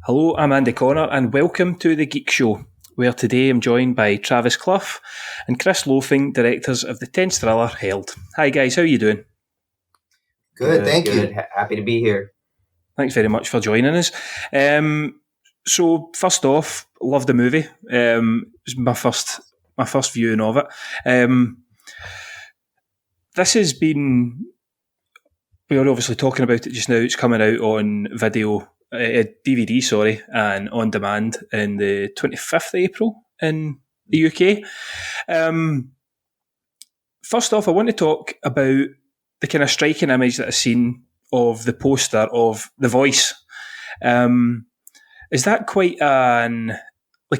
Hello, I'm Andy Connor and welcome to the Geek Show, where today I'm joined by Travis Cluff and Chris Lofing, directors of the tense thriller Held. Hi guys, how are you doing? Good, thank you. Happy to be here. Thanks very much for joining us. So first off, love the movie. It's my first viewing of it. This has been, we're obviously talking about it just now. It's coming out on video, DVD, and on demand in the 25th of April in the UK. First off, I want to talk about the kind of striking image that I've seen of the poster of The Voice. Is that quite an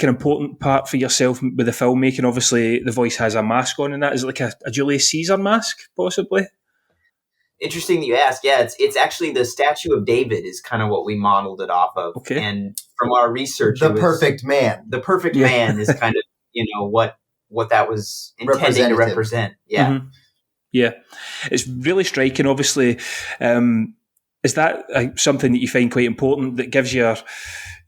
important part for yourself with the filmmaking? Obviously, The Voice has a mask on in that. Is it like a Julius Caesar mask, possibly? Interesting that you ask. Yeah, it's actually the statue of David is kind of what we modeled it off of. Okay. And from our research, the perfect man. The perfect man is kind of, what that was intending to represent. Yeah. Mm-hmm. Yeah. It's really striking, obviously. Is that something that you find quite important that gives your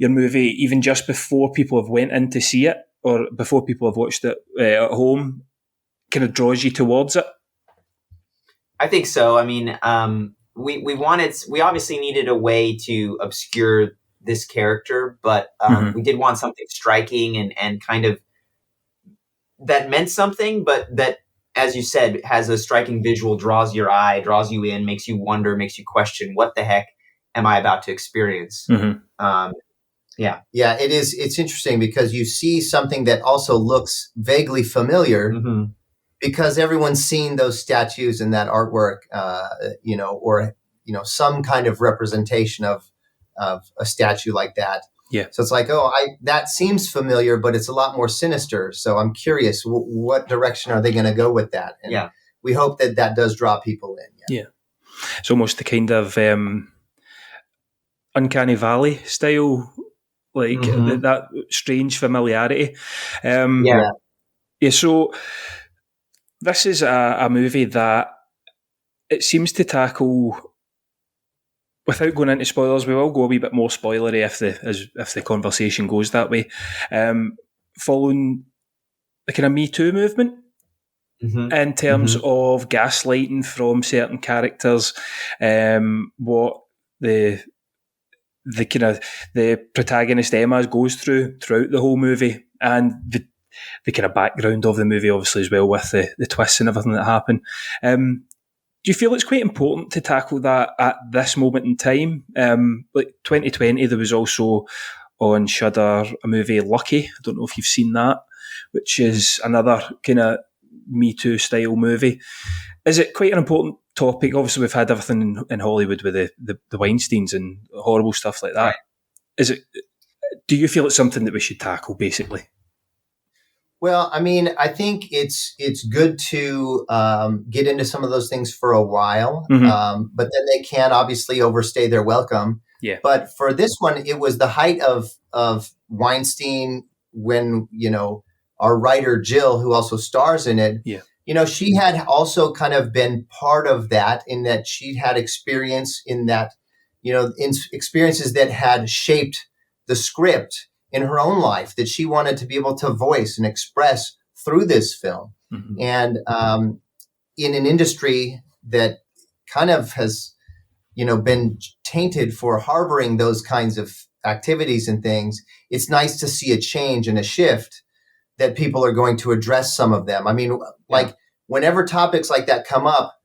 movie, even just before people have went in to see it or before people have watched it at home, kind of draws you towards it? I think so. I mean, we obviously needed a way to obscure this character, but we did want something striking and kind of that meant something, but that, as you said, has a striking visual, draws your eye, draws you in, makes you wonder, makes you question, what the heck am I about to experience? Mm-hmm. Yeah, it is. It's interesting because you see something that also looks vaguely familiar. Mm-hmm. Because everyone's seen those statues and that artwork, or some kind of representation of a statue like that. Yeah. So it's like, that seems familiar, but it's a lot more sinister. So I'm curious, what direction are they going to go with that? And we hope that does draw people in. Yeah. It's almost the kind of Uncanny Valley style, that strange familiarity. Yeah. So this is a movie that it seems to tackle, without going into spoilers, we will go a wee bit more spoilery if the conversation goes that way, following the kind of Me Too movement in terms of gaslighting from certain characters, what the kind of the protagonist Emma goes throughout the whole movie, and the kind of background of the movie, obviously, as well, with the twists and everything that happen. Do you feel it's quite important to tackle that at this moment in time? 2020, there was also on Shudder a movie, Lucky. I don't know if you've seen that, which is another kind of Me Too style movie. Is it quite an important topic? Obviously, we've had everything in Hollywood with the Weinsteins and horrible stuff like that. Right. Do you feel it's something that we should tackle, basically? Well, I mean, I think it's good to get into some of those things for a while, but then they can obviously overstay their welcome. Yeah. But for this one, it was the height of Weinstein when, our writer Jill, who also stars in it, she had also kind of been part of that, in that she'd had experience in that, experiences that had shaped the script in her own life that she wanted to be able to voice and express through this film. Mm-hmm. And in an industry that kind of has, been tainted for harboring those kinds of activities and things, it's nice to see a change and a shift that people are going to address some of them. I mean, whenever topics like that come up,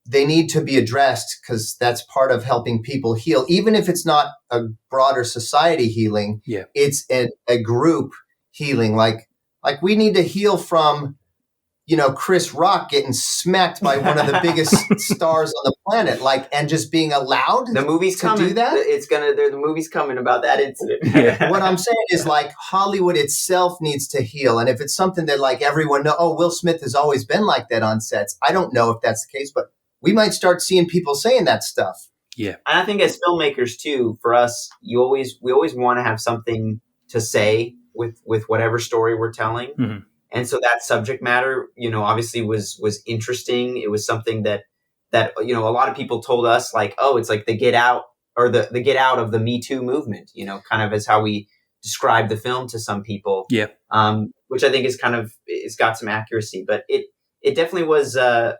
they need to be addressed because that's part of helping people heal. Even if it's not a broader society healing, it's a group healing. Like we need to heal from, Chris Rock getting smacked by one of the biggest stars on the planet, and just being allowed the movie's to coming. Do that. The movie's coming about that incident. What I'm saying is Hollywood itself needs to heal. And if it's something that everyone know, Will Smith has always been like that on sets. I don't know if that's the case, but we might start seeing people saying that stuff. Yeah. And I think as filmmakers too, for us, we always want to have something to say with whatever story we're telling. Mm-hmm. And so that subject matter, obviously was interesting. It was something that a lot of people told us it's like the Get Out or the get out of the Me Too movement, kind of as how we describe the film to some people. Yeah. Which I think is it's got some accuracy, but it definitely was a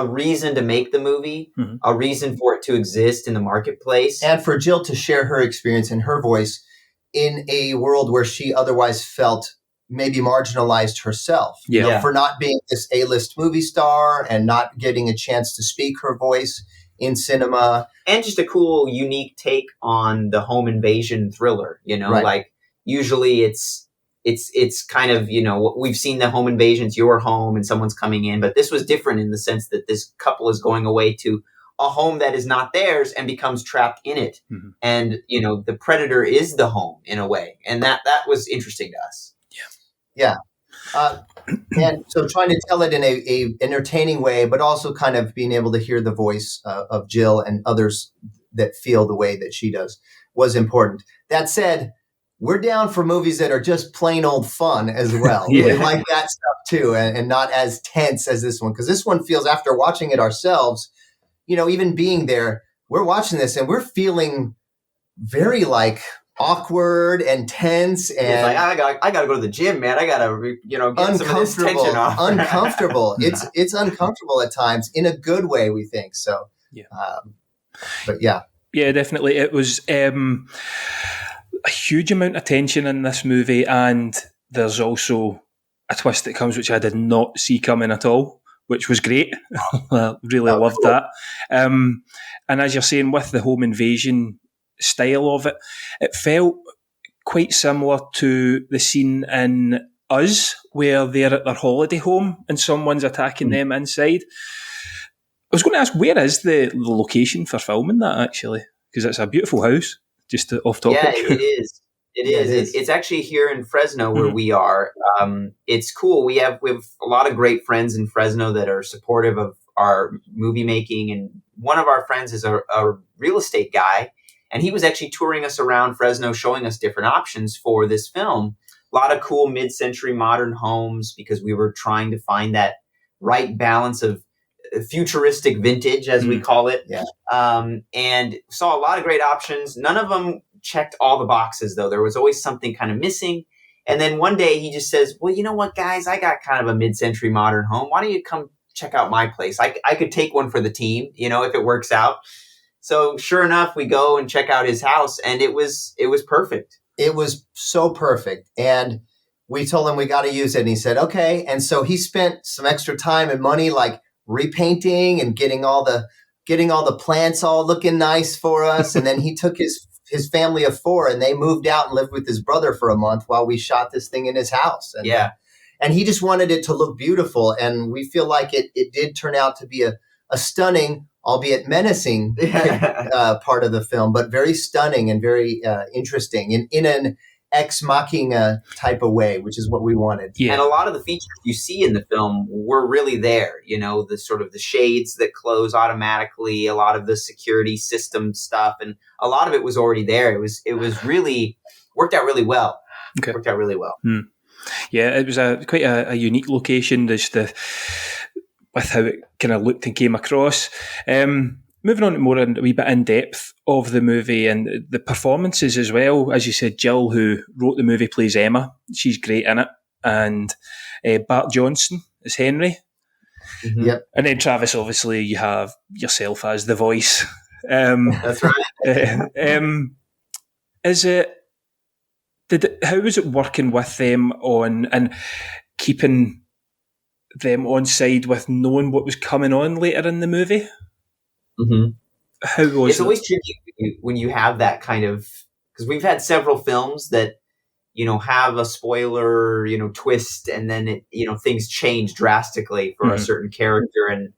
reason to make the movie, a reason for it to exist in the marketplace. And for Jill to share her experience and her voice in a world where she otherwise felt maybe marginalized herself, for not being this A-list movie star and not getting a chance to speak her voice in cinema. And just a cool, unique take on the home invasion thriller, like usually it's kind of, we've seen the home invasions, your home and someone's coming in, but this was different in the sense that this couple is going away to a home that is not theirs and becomes trapped in it. Mm-hmm. And, the predator is the home in a way. And that was interesting to us. Yeah. And so trying to tell it in a entertaining way, but also kind of being able to hear the voice of Jill and others that feel the way that she does was important. That said, we're down for movies that are just plain old fun as well. We like that stuff too, and not as tense as this one. Because this one feels, after watching it ourselves, even being there, we're watching this and we're feeling very awkward and tense, and it's I gotta go to the gym, man. I gotta get some of this tension off. Uncomfortable. It's uncomfortable at times in a good way, we think. So but definitely it was a huge amount of tension in this movie, and there's also a twist that comes which I did not see coming at all, which was great. I really loved that. And as you're saying, with the home invasion style of it, it felt quite similar to the scene in Us where they're at their holiday home and someone's attacking them inside. I was going to ask, where is the location for filming that, actually? Because it's a beautiful house, just off topic. Yeah, it is. It is. It's actually here in Fresno where we are. It's cool. We have a lot of great friends in Fresno that are supportive of our movie making, and one of our friends is a real estate guy. And he was actually touring us around Fresno, showing us different options for this film. A lot of cool mid-century modern homes, because we were trying to find that right balance of futuristic vintage, as we call it. Yeah. And saw a lot of great options. None of them checked all the boxes, though. There was always something kind of missing. And then one day he just says, well, you know what, guys? I got kind of a mid-century modern home. Why don't you come check out my place? I could take one for the team, if it works out. So sure enough, we go and check out his house, and it was perfect. It was so perfect. And we told him we got to use it. And he said, okay. And so he spent some extra time and money, repainting and getting all the plants all looking nice for us. And then he took his family of 4 and they moved out and lived with his brother for a month while we shot this thing in his house. And, and he just wanted it to look beautiful. And we feel like it did turn out to be a stunning, albeit menacing part of the film, but very stunning and very interesting in an ex machina type of way, which is what we wanted. Yeah. And a lot of the features you see in the film were really there, the sort of the shades that close automatically, a lot of the security system stuff, and a lot of it was already there. It was really worked out really well. Okay. Worked out really well. Yeah, it was quite a unique location, just with how it kind of looked and came across. Moving on to more a wee bit in depth of the movie and the performances as well. As you said, Jill, who wrote the movie, plays Emma. She's great in it. And Bart Johnson is Henry. Mm-hmm. Yep. And then Travis, obviously, you have yourself as the voice. That's right. How was it working with them on and keeping them on side with knowing what was coming on later in the movie? Mm-hmm. How was it's always tricky when you have that kind of, because we've had several films that have a spoiler twist, and then things change drastically for a certain character.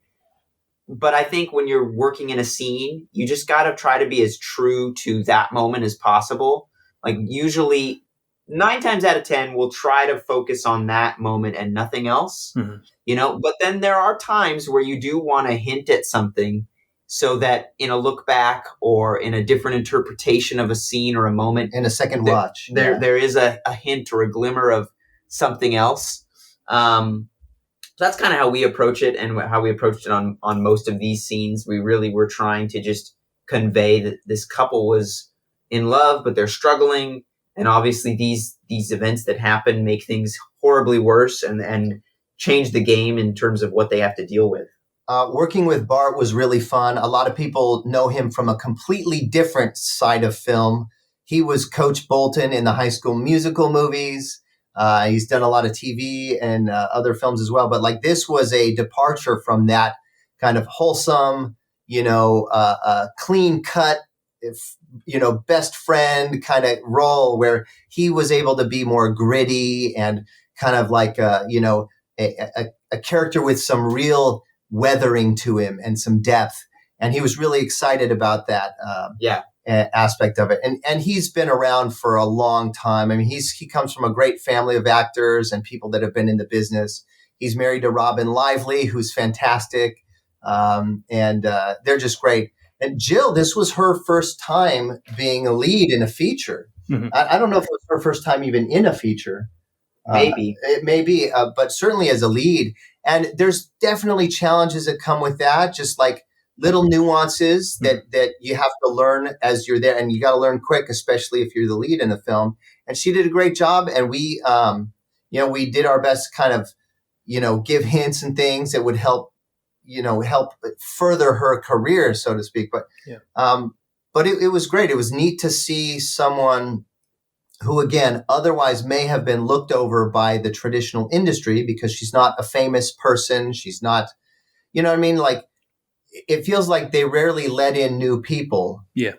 But I think when you're working in a scene, you just got to try to be as true to that moment as possible. Usually 9 times out of 10, we'll try to focus on that moment and nothing else, but then there are times where you do want to hint at something so that in a look back or in a different interpretation of a scene or a moment, in a second watch, there is a hint or a glimmer of something else. So that's kind of how we approach it, and how we approached it on most of these scenes. We really were trying to just convey that this couple was in love, but they're struggling. And obviously these events that happen make things horribly worse and change the game in terms of what they have to deal with. Working with Bart was really fun. A lot of people know him from a completely different side of film. He was Coach Bolton in the High School Musical movies. He's done a lot of TV and other films as well. But like this was a departure from that kind of wholesome, clean cut, best friend kind of role where he was able to be more gritty and kind of like, a character with some real weathering to him and some depth. And he was really excited about that aspect of it. And he's been around for a long time. I mean, he comes from a great family of actors and people that have been in the business. He's married to Robin Lively, who's fantastic. And they're just great. And Jill, this was her first time being a lead in a feature. Mm-hmm. I don't know if it was her first time even in a feature. Maybe. It may be, but certainly as a lead. And there's definitely challenges that come with that, just like little nuances that you have to learn as you're there. And you got to learn quick, especially if you're the lead in the film. And she did a great job. And we did our best to kind of, give hints and things that would help further her career, so to speak. But it was great. It was neat to see someone who, again, otherwise may have been looked over by the traditional industry because she's not a famous person. She's not, you know what I mean? Like, it feels like they rarely let in new people to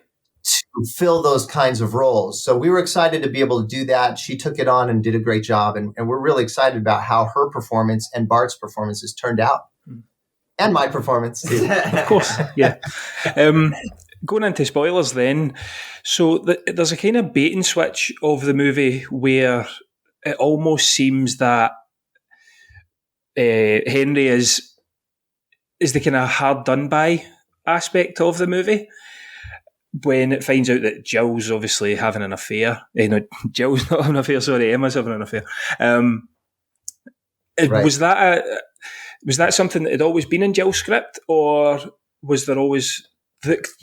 fill those kinds of roles. So we were excited to be able to do that. She took it on and did a great job. And we're really excited about how her performance and Bart's performances turned out. And my performance, too. Of course, yeah. Going into spoilers then, so there's a kind of bait and switch of the movie where it almost seems that Henry is the kind of hard done by aspect of the movie when it finds out that Jill's obviously having an affair. Jill's not having an affair, sorry, Emma's having an affair. Right. Was that something that had always been in Jill's script, or was there always...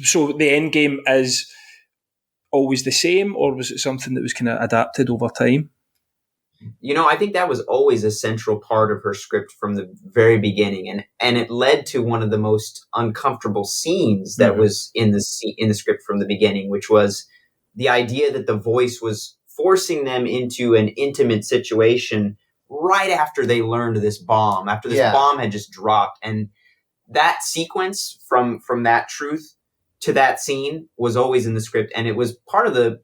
So the end game is always the same, or was it something that was kind of adapted over time? I think that was always a central part of her script from the very beginning, and it led to one of the most uncomfortable scenes that was in the script from the beginning, which was the idea that the voice was forcing them into an intimate situation right after they learned this bomb, after this bomb had just dropped. And that sequence from that truth to that scene was always in the script. And it was part of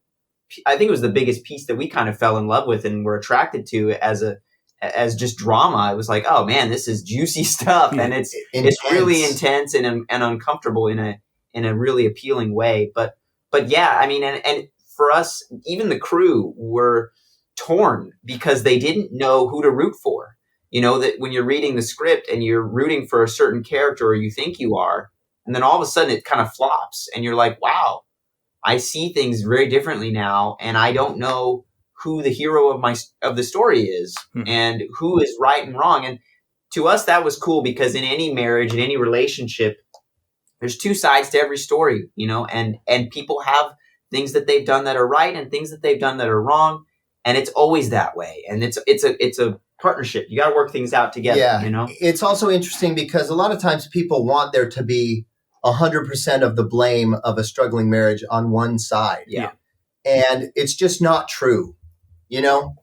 I think it was the biggest piece that we kind of fell in love with and were attracted to as just drama. It was like, oh man, this is juicy stuff. And it's really intense and uncomfortable in a really appealing way. But yeah, I mean, and for us, even the crew were torn because they didn't know who to root for. That when you're reading the script and you're rooting for a certain character, or you think you are, and then all of a sudden it kind of flops and you're like, wow, I see things very differently now. And I don't know who the hero of the story is and who is right and wrong. And to us, that was cool because in any marriage, in any relationship, there's two sides to every story, and people have things that they've done that are right and things that they've done that are wrong. And it's always that way. And it's a partnership. You got to work things out together. Yeah. It's also interesting because a lot of times people want there to be 100% of the blame of a struggling marriage on one side. Yeah. And it's just not true.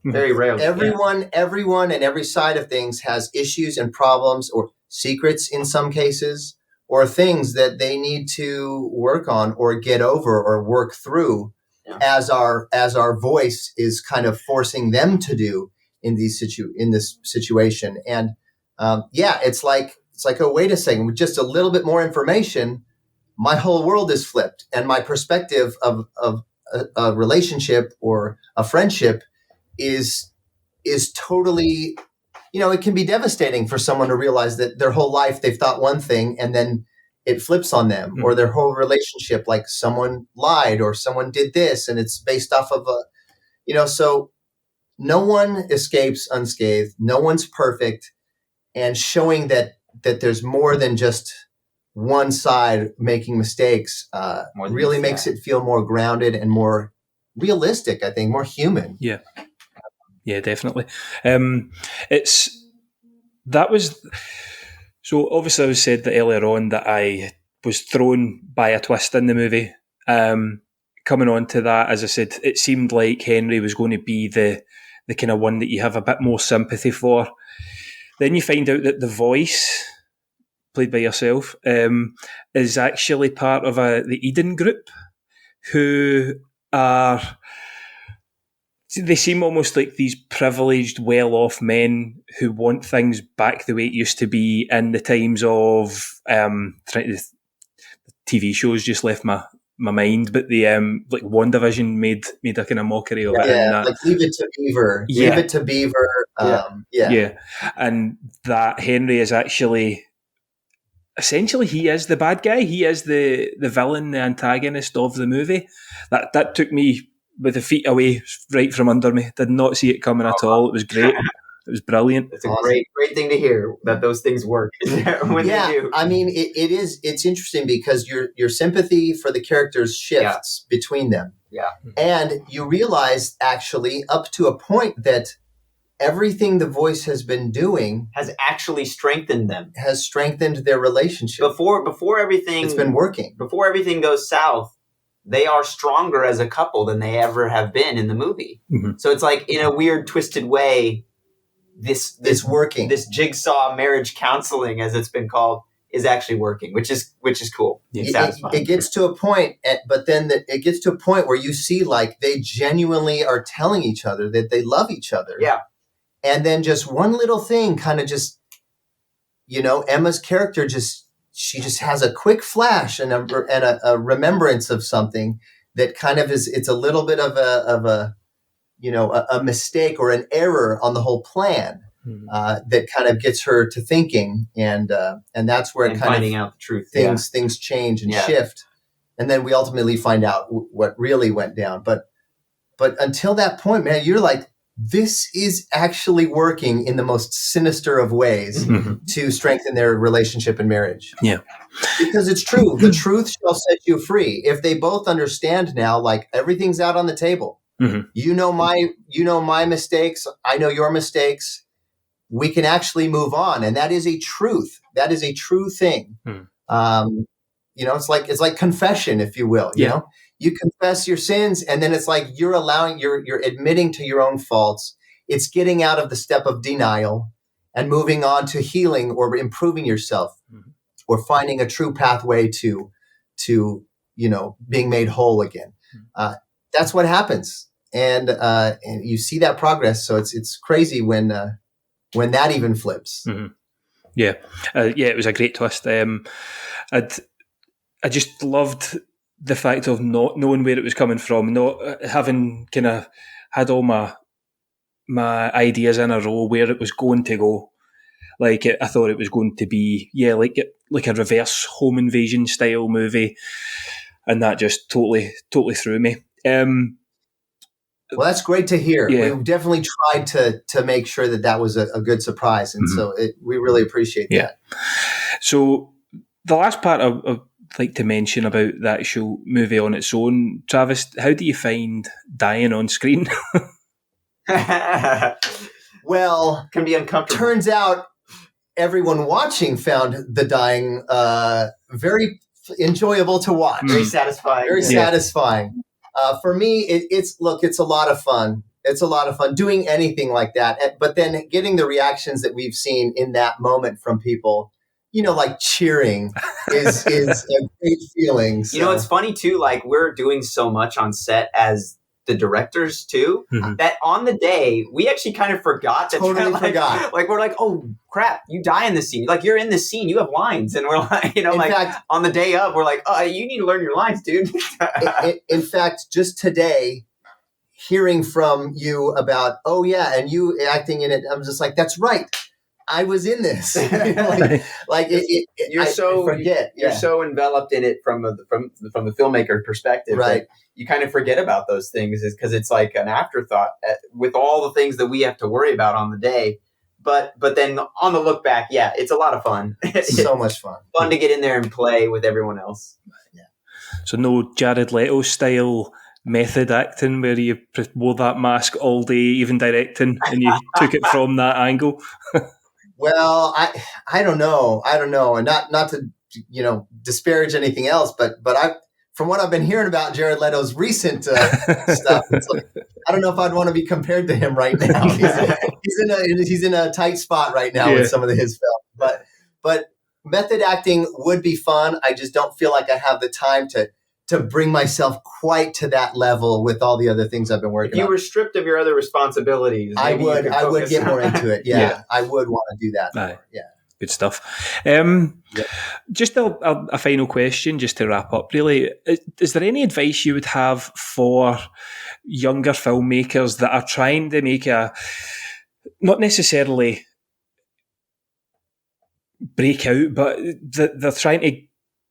Very rarely. Everyone and every side of things has issues and problems or secrets in some cases, or things that they need to work on or get over or work through as our voice is kind of forcing them to do in this situation. And it's like, oh, wait a second, with just a little bit more information, my whole world is flipped. And my perspective of a relationship or a friendship is totally, it can be devastating for someone to realize that their whole life they've thought one thing and then it flips on them, or their whole relationship, like someone lied or someone did this and it's based off of so no one escapes unscathed. No one's perfect. And showing that there's more than just one side making mistakes really makes it feel more grounded and more realistic, I think, more human. Yeah. Yeah, definitely. So obviously I said that earlier on that I was thrown by a twist in the movie. Coming on to that, as I said, it seemed like Henry was going to be the kind of one that you have a bit more sympathy for. Then you find out that the voice, played by yourself, is actually part of the Eden group, who are... They seem almost like these privileged, well-off men who want things back the way it used to be in the times of the TV shows just left my mind, but the like WandaVision made a kind of mockery of it. Yeah, like Leave It to Beaver. Yeah. Leave It to Beaver. Yeah. And that Henry is actually... Essentially, he is the bad guy. He is the villain, the antagonist of the movie. That took me with the feet away right from under me. Did not see it coming at all. It was great. It was brilliant. It's a great thing to hear that those things work when they do. I mean, it's interesting because your sympathy for the characters shifts between them. Yeah. And you realize actually up to a point that everything the voice has been doing has actually strengthened them. Has strengthened their relationship. Before everything... It's been working. Before everything goes south, they are stronger as a couple than they ever have been in the movie. Mm-hmm. So it's like, in a weird, twisted way, this working. This jigsaw marriage counseling, as it's been called, is actually working, which is cool. Yeah. It gets to a point, but then it gets to a point where you see like they genuinely are telling each other that they love each other. Yeah. And then just one little thing kind of just, Emma's character she just has a quick flash and a remembrance of something that kind of it's a little bit of a mistake or an error on the whole plan that kind of gets her to thinking, and that's where finding out the truth. Things change and shift, and then we ultimately find out what really went down. But until that point, man, you're like, this is actually working in the most sinister of ways to strengthen their relationship and marriage. Yeah. Because it's true. The truth shall set you free. If they both understand now, like everything's out on the table. Mm-hmm. You know my mistakes. I know your mistakes. We can actually move on. And that is a truth. That is a true thing. It's like confession, if you will, you know? You confess your sins, and then it's like you're admitting to your own faults. It's getting out of the step of denial and moving on to healing or improving yourself, or finding a true pathway to being made whole again. That's what happens, and you see that progress. So it's crazy when that even flips. Mm-hmm. Yeah, it was a great twist. I just loved the fact of not knowing where it was coming from, not having kind of had all my ideas in a row where it was going to go. Like I thought it was going to be, like a reverse home invasion style movie, and that just totally threw me. Well, that's great to hear. Yeah. We definitely tried to make sure that was a good surprise, and so we really appreciate that. So the last part I'd like to mention about the actual movie on its own, Travis, how do you find dying on screen? Well, can be uncomfortable. Turns out everyone watching found the dying very enjoyable to watch. Very satisfying. Very satisfying. For me, it's a lot of fun. It's a lot of fun doing anything like that. But then getting the reactions that we've seen in that moment from people, like cheering is a great feeling. So. It's funny too, like we're doing so much on set as the directors too, that on the day we actually kind of forgot that. Totally forgot. Like we're like, oh crap, you die in the scene. Like you're in the scene, you have lines, and we're like, in fact, on the day of, we're like, oh, you need to learn your lines, dude. in fact, just today, hearing from you about, oh yeah, and you acting in it, I'm just like, that's right. I was in this. You're so enveloped in it from the filmmaker perspective, right? You kind of forget about those things, is because it's like an afterthought with all the things that we have to worry about on the day. but then on the look back, yeah, it's a lot of fun. So much fun. Fun to get in there and play with everyone else. Yeah. So no Jared Leto style method acting where you wore that mask all day, even directing, and you took it from that angle. Well, I don't know, and not to disparage anything else, but I, from what I've been hearing about Jared Leto's recent stuff, it's like, I don't know if I'd want to be compared to him right now. He's in a tight spot right now with some of his films, but method acting would be fun. I just don't feel like I have the time to bring myself quite to that level with all the other things I've been working on. If you were stripped of your other responsibilities, I would get more into it. Yeah. I would want to do that. More. Yeah. Good stuff. Just a final question, just to wrap up, really. Is there any advice you would have for younger filmmakers that are trying to make not necessarily break out, but they're trying to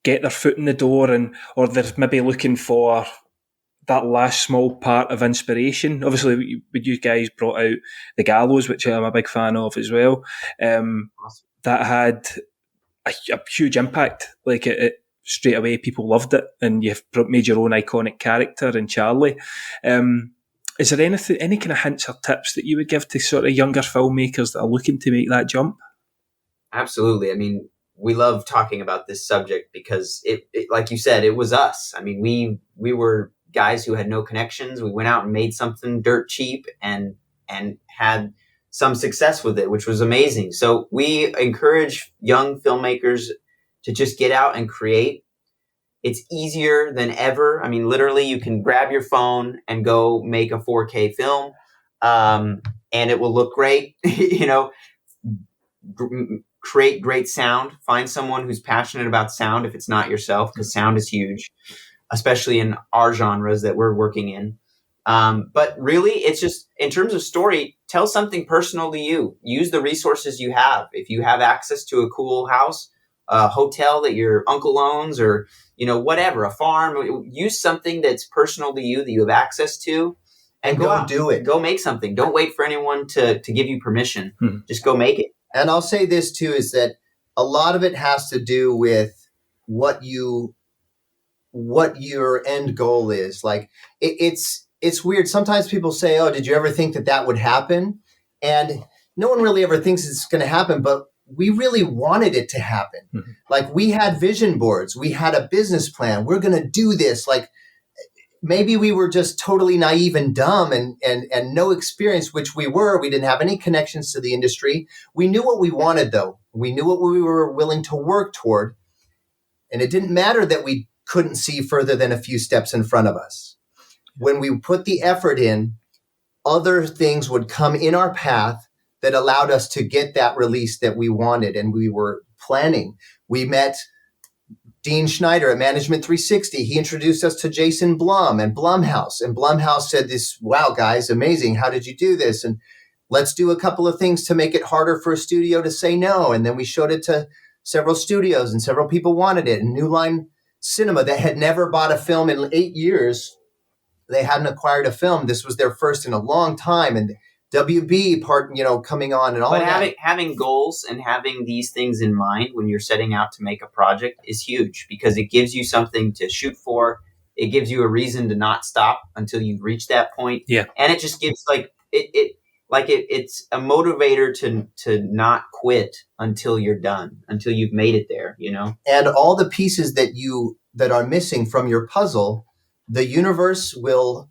get their foot in the door, or they're maybe looking for that last small part of inspiration? Obviously, you guys brought out the Gallows, which I'm a big fan of as well. Awesome. That had a huge impact. Like it straight away, people loved it, and you've made your own iconic character in Charlie. Is there any kind of hints or tips that you would give to sort of younger filmmakers that are looking to make that jump? Absolutely. I mean, we love talking about this subject because it like you said, it was us. I mean, we were guys who had no connections. We went out and made something dirt cheap and had some success with it, which was amazing. So we encourage young filmmakers to just get out and create. It's easier than ever. I mean, literally, you can grab your phone and go make a 4K film, and it will look great. Create great sound. Find someone who's passionate about sound if it's not yourself, because sound is huge, especially in our genres that we're working in. But really, it's just, in terms of story, tell something personal to you. Use the resources you have. If you have access to a cool house, a hotel that your uncle owns, or, whatever, a farm, use something that's personal to you that you have access to, and go out, do it. Go make something. Don't wait for anyone to give you permission. Just go make it. And I'll say this too, is that a lot of it has to do with what your end goal is. Like it's weird. Sometimes people say, "Oh, did you ever think that would happen?" And no one really ever thinks it's going to happen, but we really wanted it to happen. Mm-hmm. Like we had vision boards, we had a business plan. We're going to do this. Like maybe we were just totally naive and dumb and no experience, which we were. We didn't have any connections to the industry. We knew what we wanted, though. We knew what we were willing to work toward. And it didn't matter that we couldn't see further than a few steps in front of us. When we put the effort in, other things would come in our path that allowed us to get that release that we wanted and we were planning. We met Dean Schneider at Management 360. He introduced us to Jason Blum and Blumhouse. And Blumhouse said this, "Wow, guys, amazing. How did you do this? And let's do a couple of things to make it harder for a studio to say no." And then we showed it to several studios and several people wanted it. And New Line Cinema, that had never bought a film in 8 years, they hadn't acquired a film. This was their first in a long time. And WB coming on and all but that. Having goals and having these things in mind when you're setting out to make a project is huge, because it gives you something to shoot for. It gives you a reason to not stop until you've reached that point. Yeah. And it just gives it's a motivator to not quit until you're done, until you've made it there, And all the pieces that are missing from your puzzle, the universe will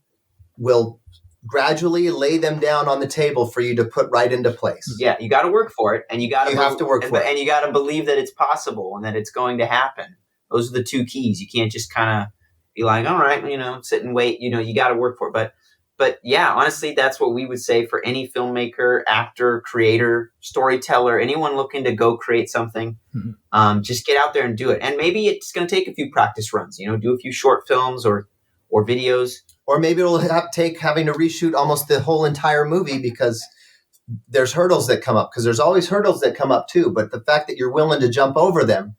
gradually lay them down on the table for you to put right into place. Yeah, you got to work for it, and you have to work for it, and you got to believe that it's possible and that it's going to happen. Those are the two keys. You can't just kind of be like, all right, sit and wait. You got to work for it. But yeah, honestly, that's what we would say for any filmmaker, actor, creator, storyteller, anyone looking to go create something. Mm-hmm. Just get out there and do it. And maybe it's going to take a few practice runs. Do a few short films or videos. Or maybe it'll take having to reshoot almost the whole entire movie because there's hurdles that come up, because there's always hurdles that come up too. But the fact that you're willing to jump over them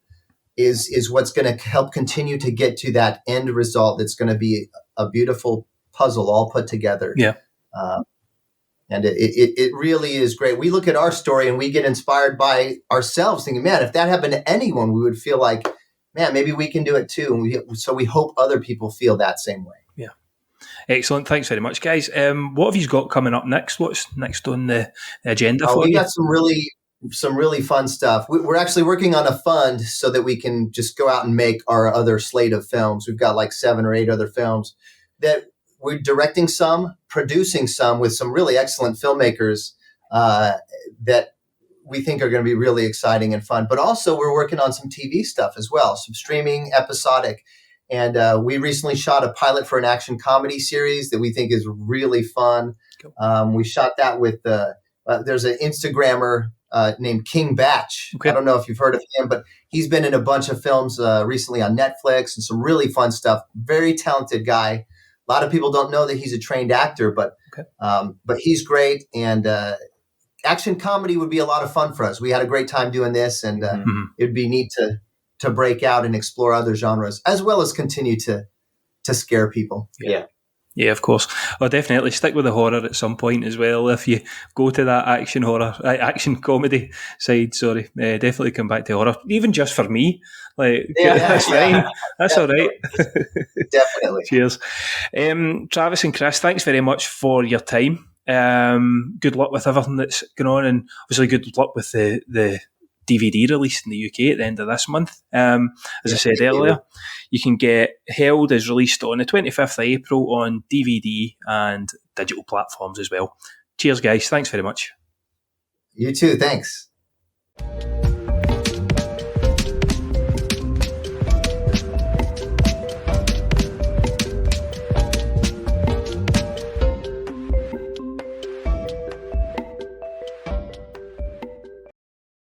is what's going to help continue to get to that end result. That's going to be a beautiful puzzle all put together. Yeah. And it really is great. We look at our story and we get inspired by ourselves, thinking, man, if that happened to anyone, we would feel like, man, maybe we can do it too. And so we hope other people feel that same way. Yeah. Excellent. Thanks very much, guys. What have you got coming up next? What's next on the agenda for you? We got some really fun stuff. We're actually working on a fund so that we can just go out and make our other slate of films. We've got like 7 or 8 other films that we're directing some, producing some with some really excellent filmmakers that we think are going to be really exciting and fun. But also we're working on some TV stuff as well, some streaming, episodic. And we recently shot a pilot for an action comedy series that we think is really fun. Cool. We shot that with there's an Instagrammer named King Batch. Okay. I don't know if you've heard of him, but he's been in a bunch of films recently on Netflix and some really fun stuff. Very talented guy. A lot of people don't know that he's a trained actor, but he's great. And action comedy would be a lot of fun for us. We had a great time doing this, and it'd be neat to break out and explore other genres, as well as continue to scare people. Yeah. Yeah, of course. Well, definitely stick with the horror at some point as well. If you go to that action comedy side, definitely come back to horror. Even just for me, that's fine. That's all right. Definitely. Cheers. Travis and Chris, thanks very much for your time. Good luck with everything that's going on, and obviously good luck with the DVD release in the UK at the end of this month. As I said earlier, you can get Held is released on the 25th of April on DVD and digital platforms as well. Cheers, guys. Thanks very much. You too. Thanks.